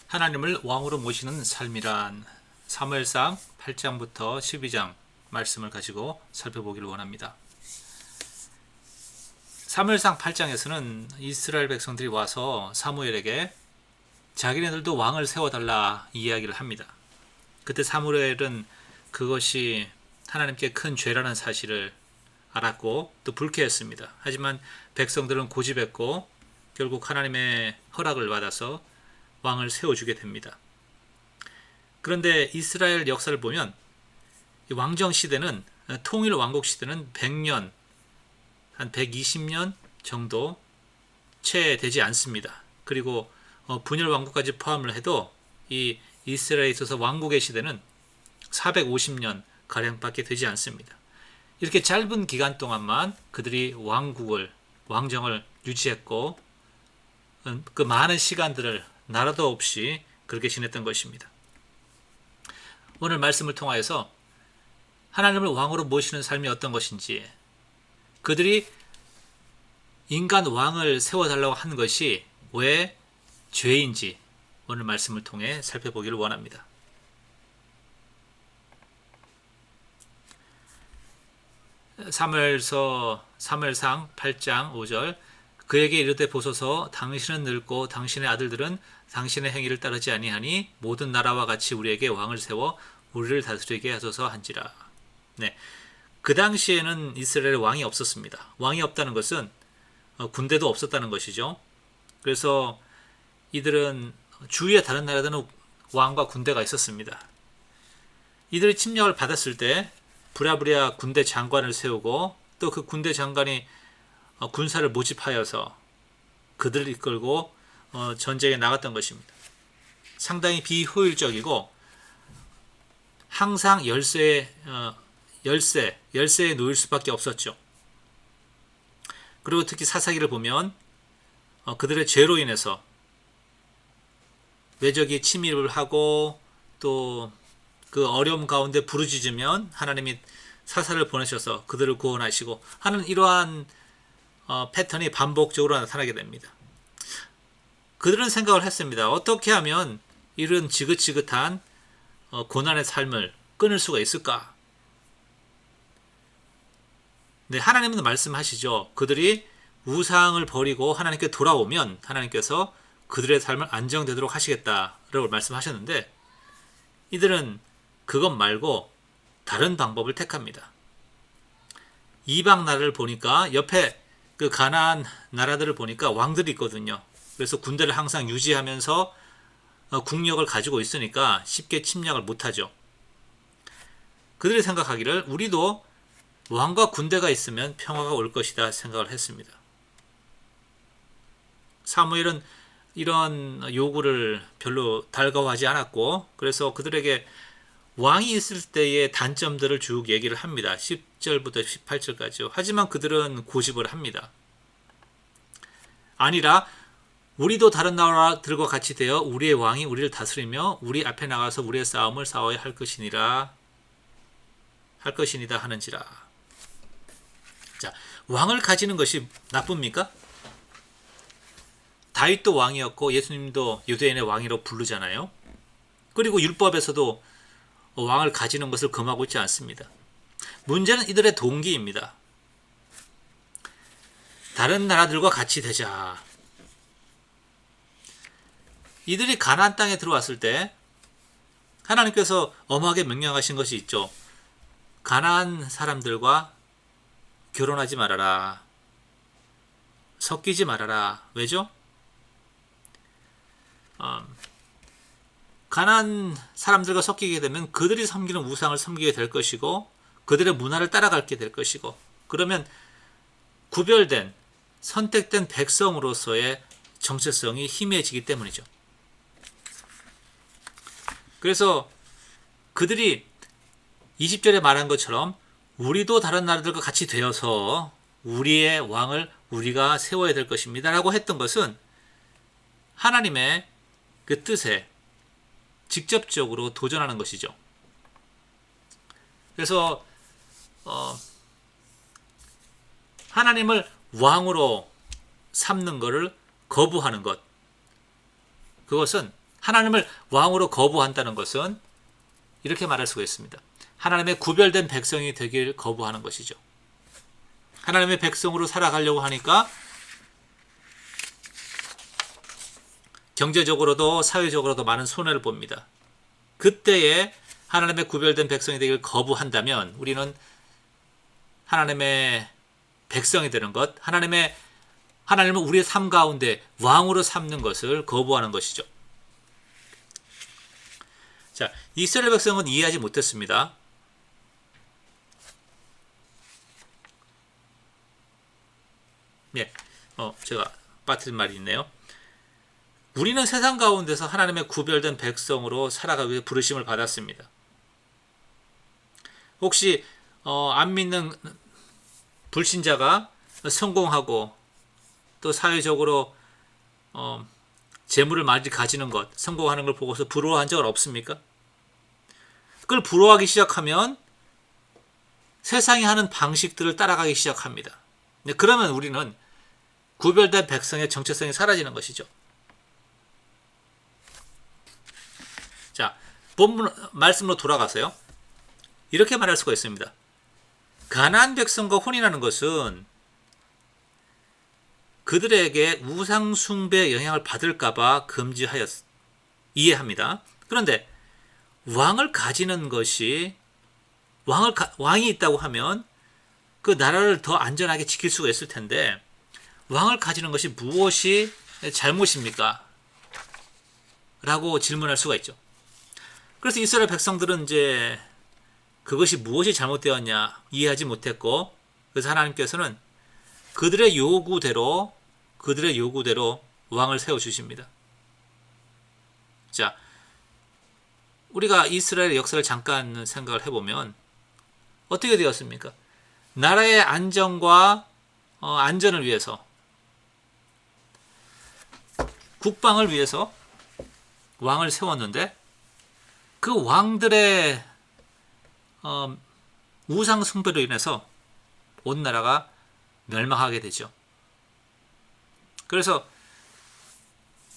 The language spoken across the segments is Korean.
하나님을 왕으로 모시는 삶이란 사무엘상 8장부터 12장 말씀을 가지고 살펴보기를 원합니다. 사무엘상 8장에서는 이스라엘 백성들이 와서 사무엘에게 자기네들도 왕을 세워달라 이야기를 합니다. 그때 사무엘은 그것이 하나님께 큰 죄라는 사실을 알았고 또 불쾌했습니다. 하지만 백성들은 고집했고 결국 하나님의 허락을 받아서 왕을 세워주게 됩니다. 그런데 이스라엘 역사를 보면 왕정 시대는 통일 왕국 시대는 100년, 한 120년 정도 채 되지 않습니다. 그리고 분열 왕국까지 포함을 해도 이 이스라엘에 있어서 왕국의 시대는 450년 가량밖에 되지 않습니다. 이렇게 짧은 기간 동안만 그들이 왕정을 유지했고 그 많은 시간들을 나라도 없이 그렇게 지냈던 것입니다. 오늘 말씀을 통하여서 하나님을 왕으로 모시는 삶이 어떤 것인지, 그들이 인간 왕을 세워달라고 한 것이 왜 죄인지 오늘 말씀을 통해 살펴보기를 원합니다. 사무엘상 8장 5절, 그에게 이르되 보소서 당신은 늙고 당신의 아들들은 당신의 행위를 따르지 아니하니 모든 나라와 같이 우리에게 왕을 세워 우리를 다스리게 하소서 한지라. 네, 그 당시에는 이스라엘에 왕이 없었습니다. 왕이 없다는 것은 군대도 없었다는 것이죠. 그래서 이들은 주위의 다른 나라들은 왕과 군대가 있었습니다. 이들이 침략을 받았을 때 부랴부랴 군대 장관을 세우고 또 그 군대 장관이 군사를 모집하여서 그들을 이끌고 전쟁에 나갔던 것입니다. 상당히 비효율적이고 항상 열세에 놓일 수밖에 없었죠. 그리고 특히 사사기를 보면 그들의 죄로 인해서 외적이 침입을 하고 또 그 어려움 가운데 부르짖으면 하나님이 사사를 보내셔서 그들을 구원하시고 하는 이러한 패턴이 반복적으로 나타나게 됩니다. 그들은 생각을 했습니다. 어떻게 하면 이런 지긋지긋한 고난의 삶을 끊을 수가 있을까? 네, 하나님은 말씀하시죠. 그들이 우상을 버리고 하나님께 돌아오면 하나님께서 그들의 삶을 안정되도록 하시겠다라고 말씀하셨는데, 이들은 그것 말고 다른 방법을 택합니다. 이방 나라를 보니까 옆에 그 가나안 나라들을 보니까 왕들이 있거든요. 그래서 군대를 항상 유지하면서 국력을 가지고 있으니까 쉽게 침략을 못하죠. 그들이 생각하기를 우리도 왕과 군대가 있으면 평화가 올 것이다 생각을 했습니다. 사무엘은 이런 요구를 별로 달가워하지 않았고, 그래서 그들에게 왕이 있을 때의 단점들을 쭉 얘기를 합니다. 10절부터 18절까지요. 하지만 그들은 고집을 합니다. 아니라 우리도 다른 나라들과 같이 되어 우리의 왕이 우리를 다스리며 우리 앞에 나가서 우리의 싸움을 싸워야 할 것이니라 하는지라. 자, 왕을 가지는 것이 나쁩니까? 다윗도 왕이었고 예수님도 유대인의 왕이라고 부르잖아요. 그리고 율법에서도 왕을 가지는 것을 금하고 있지 않습니다. 문제는 이들의 동기입니다. 다른 나라들과 같이 되자. 이들이 가나안 땅에 들어왔을 때 하나님께서 엄하게 명령하신 것이 있죠. 가나안 사람들과 결혼하지 말아라. 섞이지 말아라. 왜죠? 가나안 사람들과 섞이게 되면 그들이 섬기는 우상을 섬기게 될 것이고 그들의 문화를 따라가게 될 것이고, 그러면 구별된 선택된 백성으로서의 정체성이 희미해지기 때문이죠. 그래서 그들이 20절에 말한 것처럼 우리도 다른 나라들과 같이 되어서 우리의 왕을 우리가 세워야 될 것입니다 라고 했던 것은 하나님의 그 뜻에 직접적으로 도전하는 것이죠. 그래서 하나님을 왕으로 삼는 것을 거부하는 것, 그것은 하나님을 왕으로 거부한다는 것은 이렇게 말할 수가 있습니다. 하나님의 구별된 백성이 되길 거부하는 것이죠. 하나님의 백성으로 살아가려고 하니까 경제적으로도 사회적으로도 많은 손해를 봅니다. 그때에 하나님의 구별된 백성이 되길 거부한다면 우리는 하나님의 백성이 되는 것, 하나님을 우리의 삶 가운데 왕으로 삼는 것을 거부하는 것이죠. 자, 이스라엘 백성은 이해하지 못했습니다. 예, 제가 빠뜨린 말이 있네요. 우리는 세상 가운데서 하나님의 구별된 백성으로 살아가기 위해 부르심을 받았습니다. 혹시 안 믿는 불신자가 성공하고 또 사회적으로 재물을 많이 가지는 것, 성공하는 걸 보고서 부러워한 적은 없습니까? 그걸 부러워하기 시작하면 세상이 하는 방식들을 따라가기 시작합니다. 그러면 우리는 구별된 백성의 정체성이 사라지는 것이죠. 자, 본문 말씀으로 돌아가서요. 이렇게 말할 수가 있습니다. 가나안 백성과 혼인하는 것은 그들에게 우상 숭배의 영향을 받을까봐 이해합니다. 그런데 왕을 가지는 것이 왕이 있다고 하면 그 나라를 더 안전하게 지킬 수가 있을 텐데 왕을 가지는 것이 무엇이 잘못입니까? 라고 질문할 수가 있죠. 그래서 이스라엘 백성들은 이제 그것이 무엇이 잘못되었냐 이해하지 못했고, 그래서 하나님께서는 그들의 요구대로 왕을 세워주십니다. 자, 우리가 이스라엘의 역사를 잠깐 생각을 해보면 어떻게 되었습니까? 나라의 안정과 안전을 위해서, 국방을 위해서 왕을 세웠는데 그 왕들의 우상 숭배로 인해서 온 나라가 멸망하게 되죠. 그래서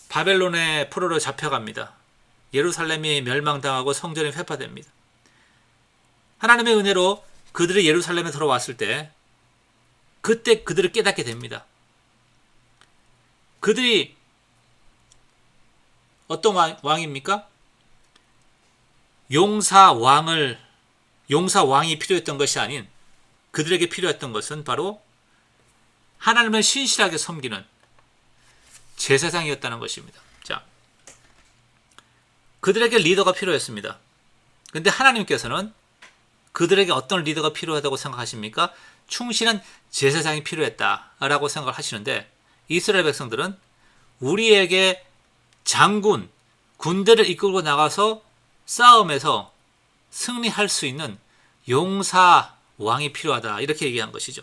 바벨론의 포로로 잡혀갑니다. 예루살렘이 멸망당하고 성전이 회파됩니다. 하나님의 은혜로 그들이 예루살렘에 들어왔을 때 그때 그들을 깨닫게 됩니다. 그들이 어떤 왕입니까? 용사왕이 필요했던 것이 아닌 그들에게 필요했던 것은 바로 하나님을 신실하게 섬기는 제사장이었다는 것입니다. 자, 그들에게 리더가 필요했습니다. 그런데 하나님께서는 그들에게 어떤 리더가 필요하다고 생각하십니까? 충실한 제사장이 필요했다라고 생각을 하시는데, 이스라엘 백성들은 우리에게 장군, 군대를 이끌고 나가서 싸움에서 승리할 수 있는 용사 왕이 필요하다, 이렇게 얘기한 것이죠.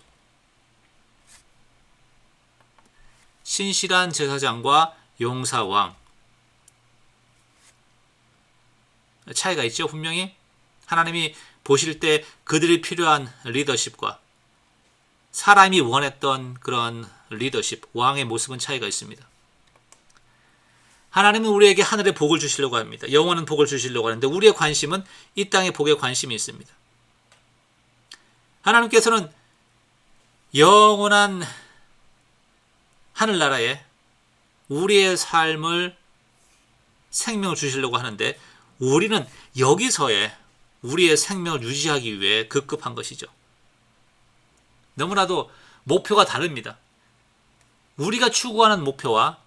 신실한 제사장과 용사 왕, 차이가 있죠. 분명히 하나님이 보실 때 그들이 필요한 리더십과 사람이 원했던 그런 리더십, 왕의 모습은 차이가 있습니다. 하나님은 우리에게 하늘의 복을 주시려고 합니다. 영원한 복을 주시려고 하는데 우리의 관심은 이 땅의 복에 관심이 있습니다. 하나님께서는 영원한 하늘나라에 우리의 삶을, 생명을 주시려고 하는데 우리는 여기서의 우리의 생명을 유지하기 위해 급급한 것이죠. 너무나도 목표가 다릅니다. 우리가 추구하는 목표와,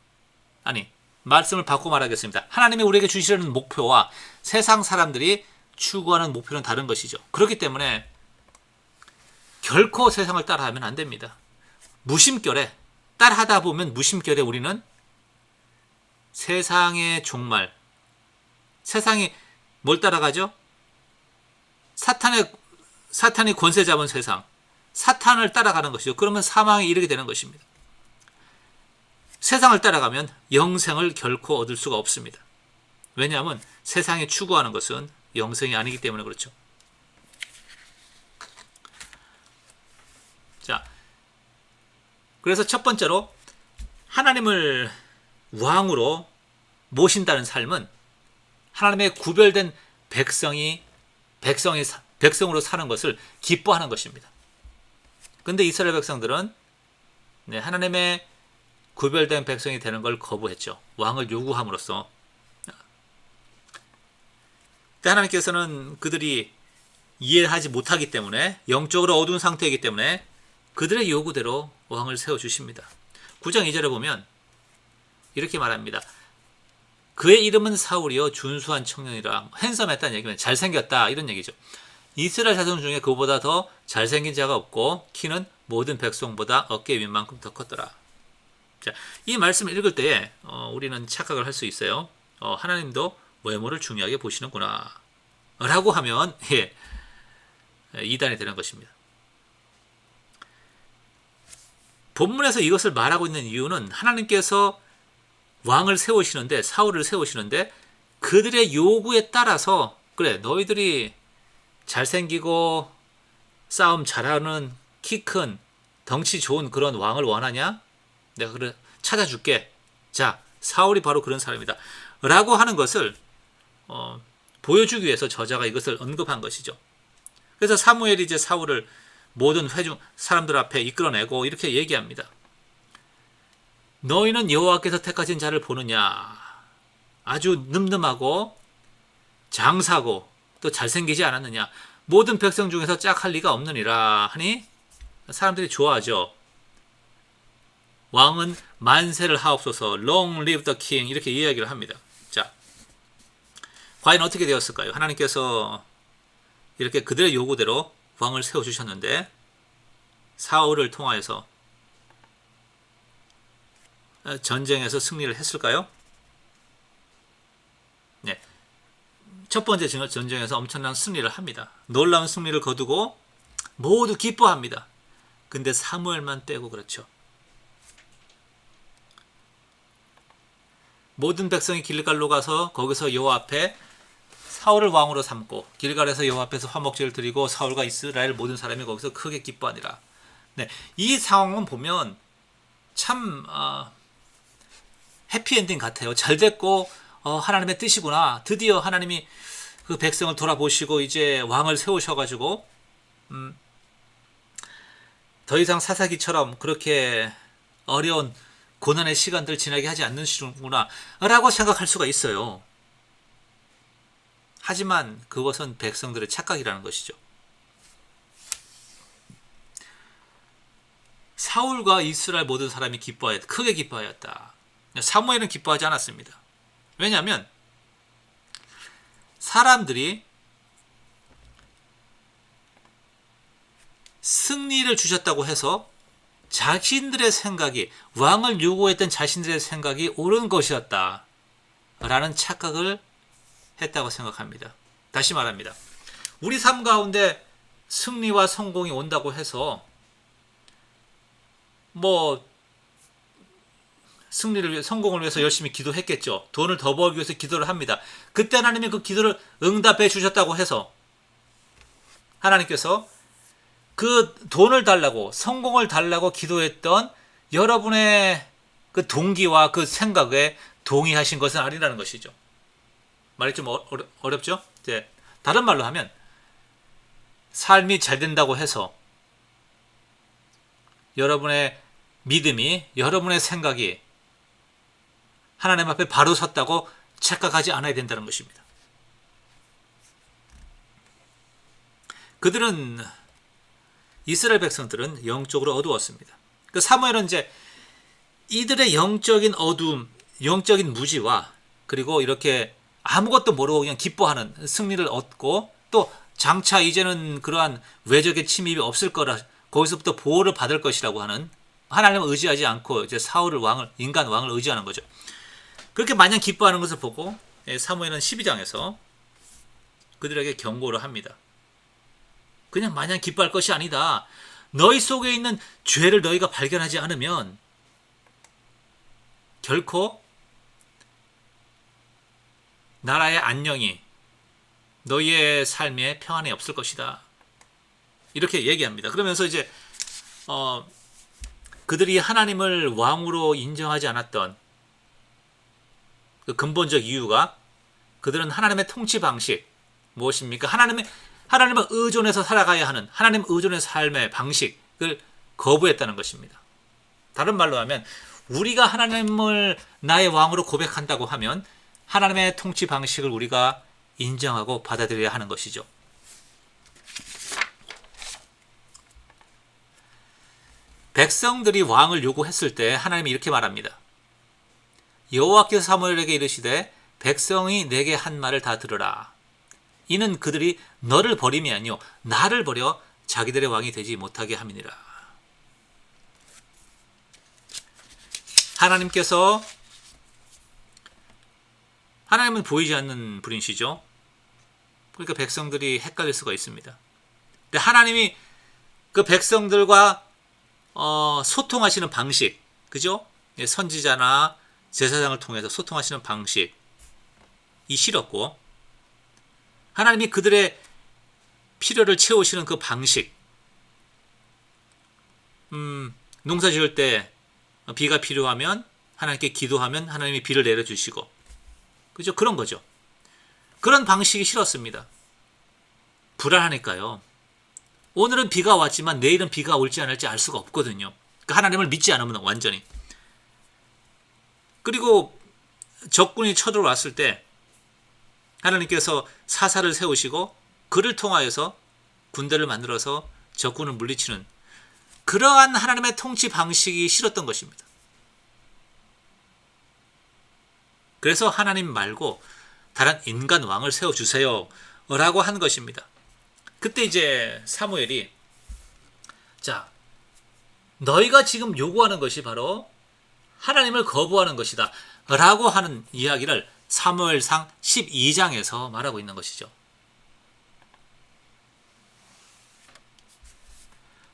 말씀을 바꿔 말하겠습니다. 하나님이 우리에게 주시려는 목표와 세상 사람들이 추구하는 목표는 다른 것이죠. 그렇기 때문에 결코 세상을 따라하면 안 됩니다. 무심결에, 따라하다 보면 무심결에 우리는 세상의 종말, 세상이 뭘 따라가죠? 사탄이 권세 잡은 세상, 사탄을 따라가는 것이죠. 그러면 사망에 이르게 되는 것입니다. 세상을 따라가면 영생을 결코 얻을 수가 없습니다. 왜냐하면 세상에 추구하는 것은 영생이 아니기 때문에 그렇죠. 자, 그래서 첫 번째로 하나님을 왕으로 모신다는 삶은 하나님의 구별된 백성으로 사는 것을 기뻐하는 것입니다. 근데 이스라엘 백성들은 하나님의 구별된 백성이 되는 걸 거부했죠. 왕을 요구함으로써. 하나님께서는 그들이 이해하지 못하기 때문에, 영적으로 어두운 상태이기 때문에 그들의 요구대로 왕을 세워주십니다. 9장 2절에 보면 이렇게 말합니다. 그의 이름은 사울이요 준수한 청년이라. 핸섬했다는 얘기면 잘생겼다 이런 얘기죠. 이스라엘 자손 중에 그보다 더 잘생긴 자가 없고 키는 모든 백성보다 어깨 윗만큼 더 컸더라. 자, 이 말씀을 읽을 때에 우리는 착각을 할 수 있어요. 하나님도 외모를 중요하게 보시는구나 라고 하면 이단이 되는 것입니다. 본문에서 이것을 말하고 있는 이유는 하나님께서 왕을 세우시는데, 사울을 세우시는데 그들의 요구에 따라서, 그래 너희들이 잘생기고 싸움 잘하는 키 큰 덩치 좋은 그런 왕을 원하냐? 내가 그래 찾아줄게. 자, 사울이 바로 그런 사람이다 라고 하는 것을 보여주기 위해서 저자가 이것을 언급한 것이죠. 그래서 사무엘이 이제 사울을 모든 회중 사람들 앞에 이끌어내고 이렇게 얘기합니다. 너희는 여호와께서 택하신 자를 보느냐? 아주 늠름하고 장사고 또 잘생기지 않았느냐? 모든 백성 중에서 짝할 리가 없느니라 하니 사람들이 좋아하죠. 왕은 만세를 하옵소서, long live the king, 이렇게 이야기를 합니다. 자, 과연 어떻게 되었을까요? 하나님께서 이렇게 그들의 요구대로 왕을 세워주셨는데 사울을 통하여서 전쟁에서 승리를 했을까요? 네. 첫 번째 전쟁에서 엄청난 승리를 합니다. 놀라운 승리를 거두고 모두 기뻐합니다. 근데 사무엘만 빼고 그렇죠. 모든 백성이 길갈로 가서 거기서 여호와 앞에 사울을 왕으로 삼고, 길갈에서 여호와 앞에서 화목제를 드리고 사울과 이스라엘 모든 사람이 거기서 크게 기뻐하니라. 네, 이 상황은 보면 참 해피엔딩 같아요. 잘 됐고 하나님의 뜻이구나. 드디어 하나님이 그 백성을 돌아보시고 이제 왕을 세우셔가지고 더 이상 사사기처럼 그렇게 어려운 고난의 시간들을 지나게 하지 않는시는구나 라고 생각할 수가 있어요. 하지만 그것은 백성들의 착각이라는 것이죠. 사울과 이스라엘 모든 사람이 크게 기뻐하였다. 사무엘은 기뻐하지 않았습니다. 왜냐하면 사람들이 승리를 주셨다고 해서 자신들의 생각이, 왕을 요구했던 자신들의 생각이 옳은 것이었다 라는 착각을 했다고 생각합니다. 다시 말합니다. 우리 삶 가운데 승리와 성공이 온다고 해서 성공을 위해서 열심히 기도했겠죠. 돈을 더 벌기 위해서 기도를 합니다. 그때 하나님이 그 기도를 응답해 주셨다고 해서 하나님께서 그 돈을 달라고, 성공을 달라고 기도했던 여러분의 그 동기와 그 생각에 동의하신 것은 아니라는 것이죠. 말이 좀 어렵죠? 이제 다른 말로 하면 삶이 잘 된다고 해서 여러분의 믿음이, 여러분의 생각이 하나님 앞에 바로 섰다고 착각하지 않아야 된다는 것입니다. 이스라엘 백성들은 영적으로 어두웠습니다. 그 사무엘은 이제 이들의 영적인 어두움, 영적인 무지와 그리고 이렇게 아무것도 모르고 그냥 기뻐하는 승리를 얻고, 또 장차 이제는 그러한 외적의 침입이 없을 거라, 거기서부터 보호를 받을 것이라고 하는, 하나님을 의지하지 않고 이제 인간 왕을 의지하는 거죠. 그렇게 마냥 기뻐하는 것을 보고 사무엘은 12장에서 그들에게 경고를 합니다. 그냥 마냥 기뻐할 것이 아니다. 너희 속에 있는 죄를 너희가 발견하지 않으면 결코 나라의 안녕이, 너희의 삶에 평안이 없을 것이다. 이렇게 얘기합니다. 그러면서 이제 그들이 하나님을 왕으로 인정하지 않았던 그 근본적 이유가 그들은 하나님의 통치 방식 무엇입니까? 하나님을 의존해서 살아가야 하는 하나님 의존의 삶의 방식을 거부했다는 것입니다. 다른 말로 하면 우리가 하나님을 나의 왕으로 고백한다고 하면 하나님의 통치 방식을 우리가 인정하고 받아들여야 하는 것이죠. 백성들이 왕을 요구했을 때 하나님이 이렇게 말합니다. 여호와께서 사무엘에게 이르시되 백성이 내게 한 말을 다 들으라. 이는 그들이 너를 버림이 아니요 나를 버려 자기들의 왕이 되지 못하게 함이니라. 하나님은 보이지 않는 분이시죠. 그러니까 백성들이 헷갈릴 수가 있습니다. 근데 하나님이 그 백성들과 소통하시는 방식, 그죠? 선지자나 제사장을 통해서 소통하시는 방식이 싫었고, 하나님이 그들의 필요를 채우시는 그 방식, 농사 지을 때 비가 필요하면 하나님께 기도하면 하나님이 비를 내려주시고, 그죠? 그런 거죠. 그런 방식이 싫었습니다. 불안하니까요. 오늘은 비가 왔지만 내일은 비가 올지 않을지 알 수가 없거든요. 그러니까 하나님을 믿지 않으면 완전히. 그리고 적군이 쳐들어왔을 때 하나님께서 사사를 세우시고 그를 통하여서 군대를 만들어서 적군을 물리치는 그러한 하나님의 통치 방식이 싫었던 것입니다. 그래서 하나님 말고 다른 인간 왕을 세워주세요 라고 한 것입니다. 그때 이제 사무엘이 자, 너희가 지금 요구하는 것이 바로 하나님을 거부하는 것이다 라고 하는 이야기를 사무엘상 12장에서 말하고 있는 것이죠.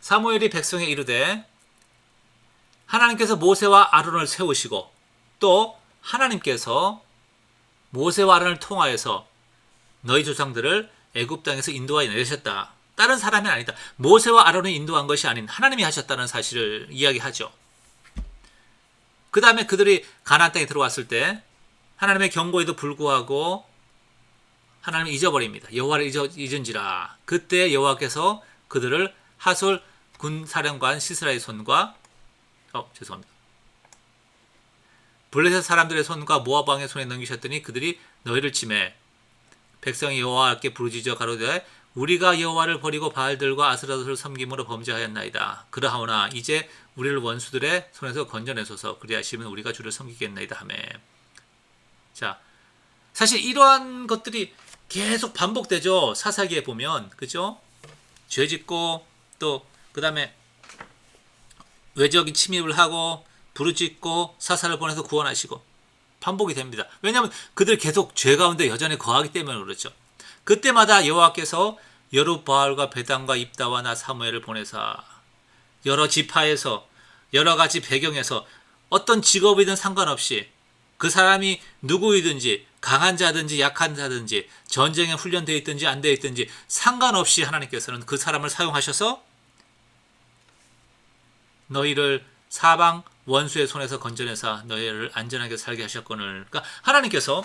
사무엘이 백성에 이르되 하나님께서 모세와 아론을 세우시고 또 하나님께서 모세와 아론을 통하여서 너희 조상들을 애굽 땅에서 인도하여 내셨다. 다른 사람이 아니다. 모세와 아론이 인도한 것이 아닌 하나님이 하셨다는 사실을 이야기하죠. 그 다음에 그들이 가나안 땅에 들어왔을 때 하나님의 경고에도 불구하고 하나님을 잊어버립니다. 여호와를 잊은지라. 그때 여호와께서 그들을 하솔 군사령관 시스라의 손과 블레셋 사람들의 손과 모압 왕의 손에 넘기셨더니 그들이 너희를 치매 백성이 여호와께 부르짖어 가로되 우리가 여호와를 버리고 바알들과 아스라롯을 섬김으로 범죄하였나이다. 그러하오나 이제 우리를 원수들의 손에서 건져내소서. 그리하시면 우리가 주를 섬기겠나이다 하매. 자, 사실 이러한 것들이 계속 반복되죠. 사사기에 보면, 그죠? 죄짓고 또 그 다음에 외적인 침입을 하고 부르짖고 사사를 보내서 구원하시고 반복이 됩니다. 왜냐하면 그들 계속 죄 가운데 여전히 거하기 때문에 그렇죠. 그때마다 여호와께서 여룻바알과 베단과 입다와 나 사무엘을 보내사 여러 지파에서 여러 가지 배경에서 어떤 직업이든 상관없이 그 사람이 누구이든지 강한 자든지 약한 자든지 전쟁에 훈련되어 있든지 안 되어 있든지 상관없이 하나님께서는 그 사람을 사용하셔서 너희를 사방 원수의 손에서 건져내사 너희를 안전하게 살게 하셨거늘. 그러니까 하나님께서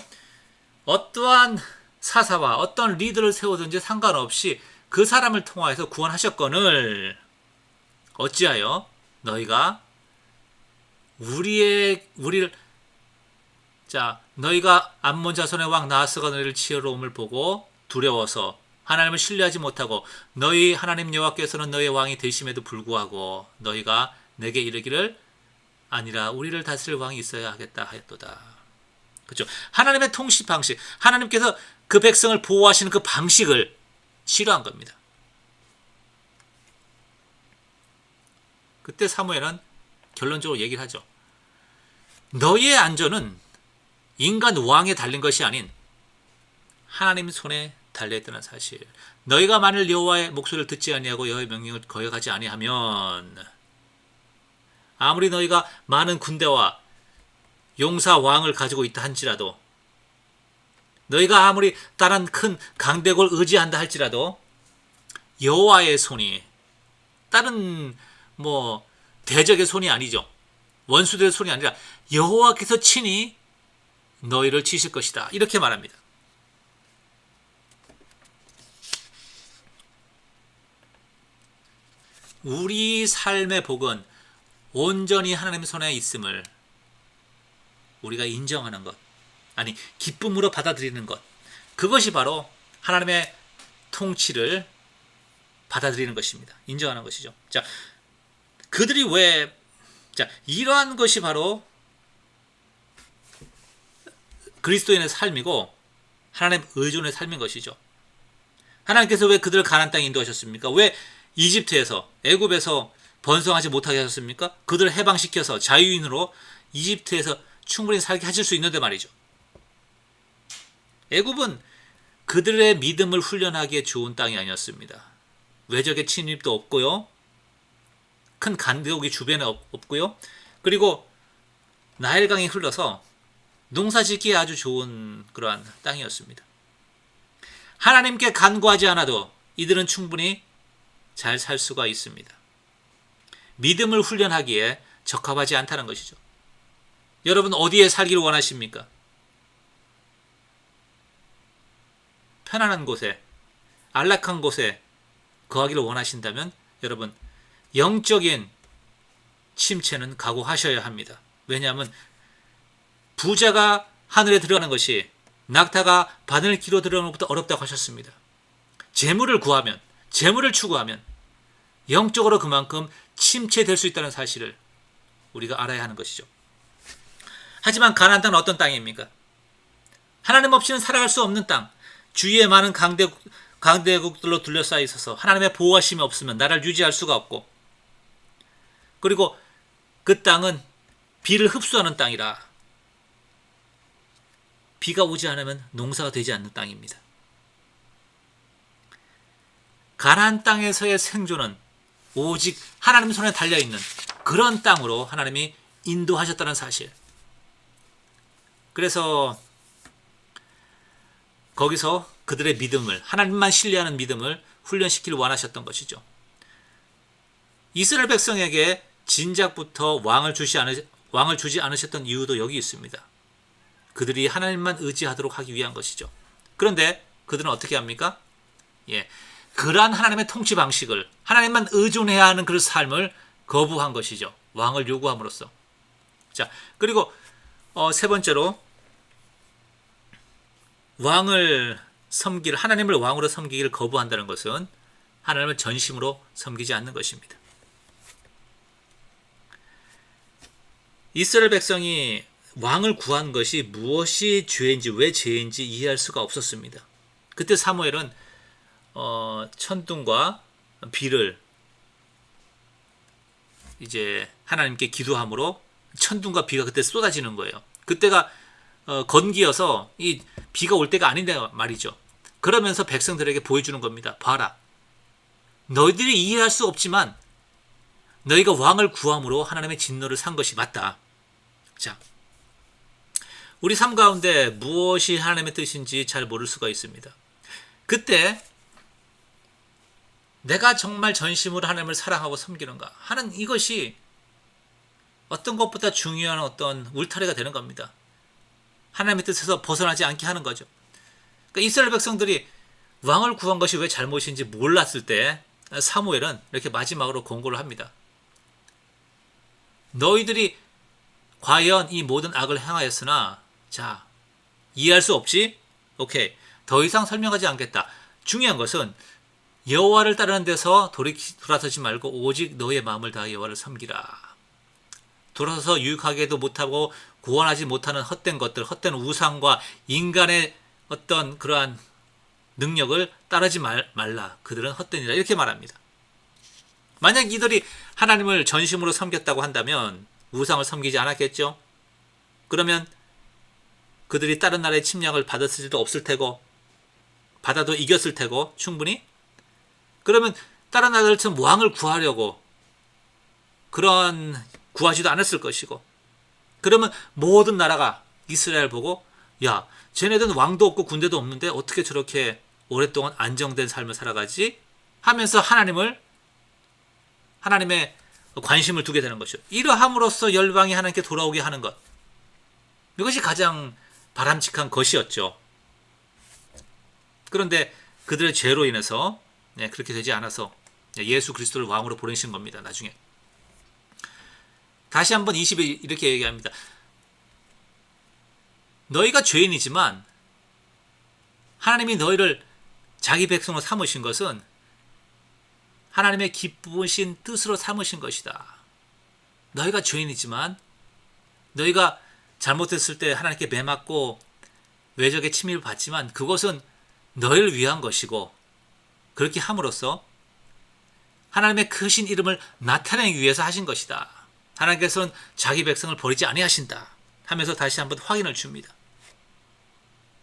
어떠한 사사와 어떤 리더를 세우든지 상관없이 그 사람을 통하여서 구원하셨거늘 어찌하여 너희가 너희가 암몬 자손의 왕 나하스가 너희를 치러 옴을 보고 두려워서 하나님을 신뢰하지 못하고 너희 하나님 여호와께서는 너희의 왕이 되심에도 불구하고 너희가 내게 이르기를 아니라 우리를 다스릴 왕이 있어야 하겠다 하였도다. 그렇죠? 하나님의 통치 방식, 하나님께서 그 백성을 보호하시는 그 방식을 싫어한 겁니다. 그때 사무엘은 결론적으로 얘기를 하죠. 너희의 안전은 인간 왕에 달린 것이 아닌 하나님 손에 달려있다는 사실. 너희가 만일 여호와의 목소리를 듣지 아니하고 여호와의 명령을 거역하지 아니하면 아무리 너희가 많은 군대와 용사 왕을 가지고 있다 할지라도 너희가 아무리 다른 큰 강대국을 의지한다 할지라도 여호와의 손이 다른 대적의 손이 아니죠. 원수들의 손이 아니라 여호와께서 친히 너희를 치실 것이다. 이렇게 말합니다. 우리 삶의 복은 온전히 하나님 손에 있음을 우리가 인정하는 것, 아니 기쁨으로 받아들이는 것, 그것이 바로 하나님의 통치를 받아들이는 것입니다. 인정하는 것이죠. 자, 그들이 왜, 자, 이러한 것이 바로 그리스도인의 삶이고 하나님 의존의 삶인 것이죠. 하나님께서 왜 그들을 가나안 땅에 인도하셨습니까? 왜 이집트에서, 애굽에서 번성하지 못하게 하셨습니까? 그들을 해방시켜서 자유인으로 이집트에서 충분히 살게 하실 수 있는데 말이죠. 애굽은 그들의 믿음을 훈련하기에 좋은 땅이 아니었습니다. 외적의 침입도 없고요. 큰 간격이 주변에 없고요. 그리고 나일강이 흘러서 농사짓기에 아주 좋은 그러한 땅이었습니다. 하나님께 간구하지 않아도 이들은 충분히 잘 살 수가 있습니다. 믿음을 훈련하기에 적합하지 않다는 것이죠. 여러분 어디에 살기를 원하십니까? 편안한 곳에, 안락한 곳에 거하기를 원하신다면 여러분 영적인 침체는 각오하셔야 합니다. 왜냐하면 부자가 하늘에 들어가는 것이 낙타가 바늘 길어 들어가는 것보다 어렵다고 하셨습니다. 재물을 구하면, 재물을 추구하면 영적으로 그만큼 침체될 수 있다는 사실을 우리가 알아야 하는 것이죠. 하지만 가나안 땅은 어떤 땅입니까? 하나님 없이는 살아갈 수 없는 땅, 주위에 많은 강대국들로 둘러싸여 있어서 하나님의 보호하심이 없으면 나라를 유지할 수가 없고, 그리고 그 땅은 비를 흡수하는 땅이라 비가 오지 않으면 농사가 되지 않는 땅입니다. 가나안 땅에서의 생존은 오직 하나님 손에 달려있는 그런 땅으로 하나님이 인도하셨다는 사실. 그래서 거기서 그들의 믿음을, 하나님만 신뢰하는 믿음을 훈련시키길 원하셨던 것이죠. 이스라엘 백성에게 진작부터 왕을 주지 않으셨던 이유도 여기 있습니다. 그들이 하나님만 의지하도록 하기 위한 것이죠. 그런데 그들은 어떻게 합니까? 그러한 하나님의 통치 방식을, 하나님만 의존해야 하는 그 삶을 거부한 것이죠. 왕을 요구함으로써. 자, 그리고 세 번째로 하나님을 왕으로 섬기기를 거부한다는 것은 하나님을 전심으로 섬기지 않는 것입니다. 이스라엘 백성이 왕을 구한 것이 무엇이 죄인지, 왜 죄인지 이해할 수가 없었습니다. 그때 사무엘은 천둥과 비를 이제 하나님께 기도함으로 천둥과 비가 그때 쏟아지는 거예요. 그때가 건기여서 이 비가 올 때가 아닌데 말이죠. 그러면서 백성들에게 보여주는 겁니다. 봐라, 너희들이 이해할 수 없지만 너희가 왕을 구함으로 하나님의 진노를 산 것이 맞다. 자, 우리 삶 가운데 무엇이 하나님의 뜻인지 잘 모를 수가 있습니다. 그때 내가 정말 전심으로 하나님을 사랑하고 섬기는가 하는 이것이 어떤 것보다 중요한 어떤 울타리가 되는 겁니다. 하나님의 뜻에서 벗어나지 않게 하는 거죠. 그러니까 이스라엘 백성들이 왕을 구한 것이 왜 잘못인지 몰랐을 때 사무엘은 이렇게 마지막으로 권고를 합니다. 너희들이 과연 이 모든 악을 행하였으나, 자, 이해할 수 없지? 오케이, 더 이상 설명하지 않겠다. 중요한 것은 여호와를 따르는 데서 돌아서지 말고 오직 너의 마음을 다해 여호와를 섬기라. 돌아서서 유익하게도 못하고 구원하지 못하는 헛된 것들, 헛된 우상과 인간의 어떤 그러한 능력을 따르지 말라. 그들은 헛되니라. 이렇게 말합니다. 만약 이들이 하나님을 전심으로 섬겼다고 한다면 우상을 섬기지 않았겠죠? 그러면 그들이 다른 나라의 침략을 받았을 수도 없을 테고, 받아도 이겼을 테고, 충분히. 그러면 다른 나라들처럼 왕을 구하려고 구하지도 않았을 것이고, 그러면 모든 나라가 이스라엘 보고, 야, 쟤네들은 왕도 없고 군대도 없는데 어떻게 저렇게 오랫동안 안정된 삶을 살아가지? 하면서 하나님의 관심을 두게 되는 것이죠. 이러함으로써 열방이 하나님께 돌아오게 하는 것, 이것이 가장 바람직한 것이었죠. 그런데 그들의 죄로 인해서 그렇게 되지 않아서 예수 그리스도를 왕으로 보내신 겁니다. 나중에. 다시 한번 20에 이렇게 얘기합니다. 너희가 죄인이지만 하나님이 너희를 자기 백성으로 삼으신 것은 하나님의 기쁘신 뜻으로 삼으신 것이다. 너희가 죄인이지만 너희가 잘못했을 때 하나님께 매맞고 외적의 침입을 받지만 그것은 너희를 위한 것이고 그렇게 함으로써 하나님의 크신 이름을 나타내기 위해서 하신 것이다. 하나님께서는 자기 백성을 버리지 아니하신다 하면서 다시 한번 확인을 줍니다.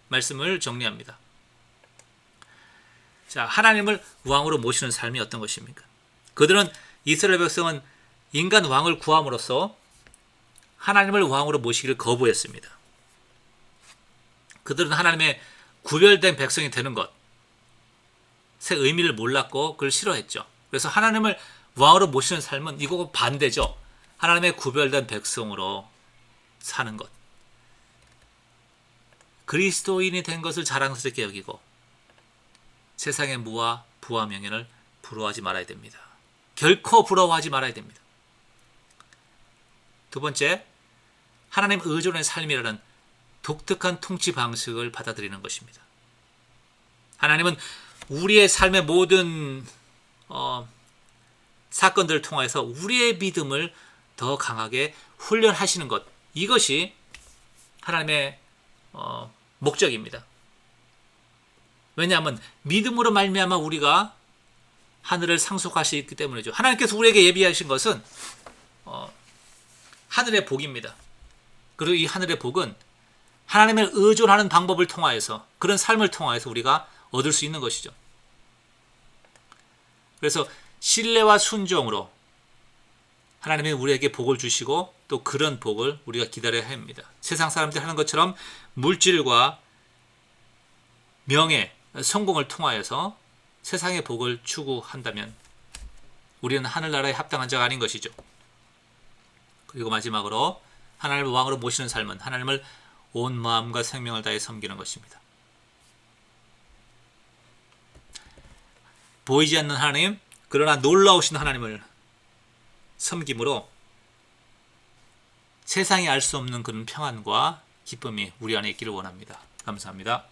말씀을 정리합니다. 자, 하나님을 왕으로 모시는 삶이 어떤 것입니까? 그들은 이스라엘 백성은 인간 왕을 구함으로써 하나님을 왕으로 모시기를 거부했습니다. 그들은 하나님의 구별된 백성이 되는 것의 의미를 몰랐고 그걸 싫어했죠. 그래서 하나님을 왕으로 모시는 삶은 이거하고 반대죠. 하나님의 구별된 백성으로 사는 것. 그리스도인이 된 것을 자랑스럽게 여기고 세상의 무와 부와 명예를 부러워하지 말아야 됩니다. 결코 부러워하지 말아야 됩니다. 두 번째, 하나님 의존의 삶이라는 독특한 통치 방식을 받아들이는 것입니다. 하나님은 우리의 삶의 모든 사건들을 통해서 우리의 믿음을 더 강하게 훈련하시는 것, 이것이 하나님의 목적입니다. 왜냐하면 믿음으로 말미암아 우리가 하늘을 상속할 수 있기 때문이죠. 하나님께서 우리에게 예비하신 것은 하늘의 복입니다. 그리고 이 하늘의 복은 하나님을 의존하는 방법을 통하여서, 그런 삶을 통하여서 우리가 얻을 수 있는 것이죠. 그래서 신뢰와 순종으로 하나님이 우리에게 복을 주시고 또 그런 복을 우리가 기다려야 합니다. 세상 사람들이 하는 것처럼 물질과 명예, 성공을 통하여서 세상의 복을 추구한다면 우리는 하늘나라에 합당한 자가 아닌 것이죠. 그리고 마지막으로 하나님을 왕으로 모시는 삶은 하나님을 온 마음과 생명을 다해 섬기는 것입니다. 보이지 않는 하나님, 그러나 놀라우신 하나님을 섬김으로 세상이 알 수 없는 그런 평안과 기쁨이 우리 안에 있기를 원합니다. 감사합니다.